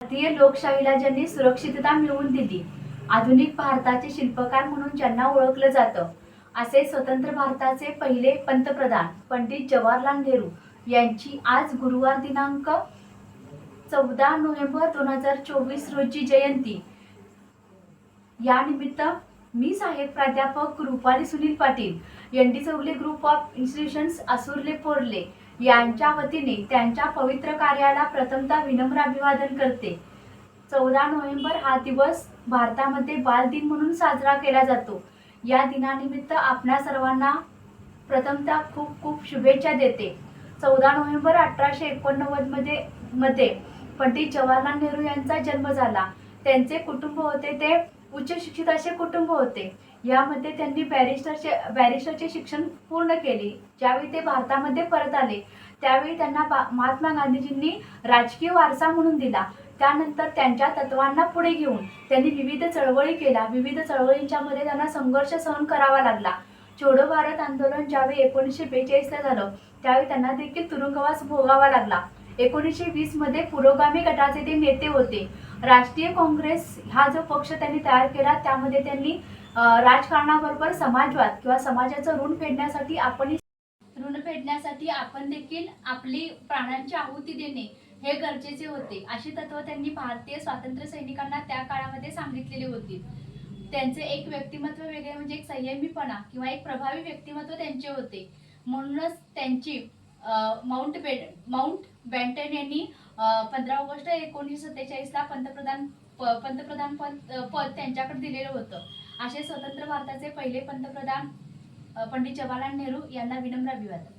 भारतीय लोकशाहीला ज्यांनी सुरक्षितता मिळवून दिली, आधुनिक भारताचे शिल्पकार म्हणून ज्यांना ओळखलं जातं, असे स्वतंत्र भारताचे पहिले पंतप्रधान पंडित जवाहरलाल नेहरू यांची आज गुरुवार दिनांक 14 नोव्हेंबर 2024 रोजी जयंती. या निमित्त मी सहाय्यक प्राध्यापक Rupali Sunil Patil, ND Chougule group of institutions Asurle Porle यांच्या वतीने त्यांच्या पवित्र कार्याला प्रथमतः विनम्र अभिवादन करते. 14 नोव्हेंबर हा दिवस भारतामध्ये बाल दिन म्हणून साजरा केला जातो. या दिनानिमित्त आपणा सर्वांना प्रथमतः खूप खूप शुभेच्छा देते. 14 नोव्हेंबर 1889 मध्ये पंडित जवाहरलाल नेहरू यांचा जन्म झाला. त्यांचे कुटुंब होते ते उच्च शिक्षित असे कुटुंब होते. यामध्ये त्यांनी बॅरिस्टरचे शिक्षण पूर्ण केले. ज्यावेळी ते भारतामध्ये परत आले त्यावेळी त्यांना महात्मा गांधीजींनी राजकीय वारसा म्हणून दिला. त्यानंतर त्यांच्या तत्वांना पुढे घेऊन त्यांनी विविध चळवळी केल्या. विविध चळवळींच्या मध्ये त्यांना संघर्ष सहन करावा लागला. छोडो भारत आंदोलन ज्यावेळी 1942 ला झालं त्यावेळी त्यांना देखील तुरुंगवास भोगावा लागला. 1920 मध्ये पुरोगामी गटाचे ते नेते होते. राष्ट्रीय काँग्रेस हा जो पक्ष त्यांनी तयार केला त्यामध्ये त्यांनी राजकारणाबरोबर समाजवाद किंवा समाजाचं ऋण फेडण्यासाठी आपण देखील आपली प्राणांची आहुती देणे हे गरजेचे होते. अशी तत्व त्यांनी भारतीय स्वातंत्र्य सैनिकांना त्या काळामध्ये सांगितलेली होती. त्यांचे एक व्यक्तिमत्व वेगळे म्हणजे एक संयमीपणा किंवा एक प्रभावी व्यक्तिमत्व त्यांचे होते. म्हणूनच त्यांची माउंट बॅटन यांनी 15 ऑगस्ट 1947 ला पंतप्रधान पद त्यांच्याकडे दिलेलं होतं. असे स्वतंत्र भारताचे पहिले पंतप्रधान पंडित जवाहरलाल नेहरू यांना विनम्र अभिवादन.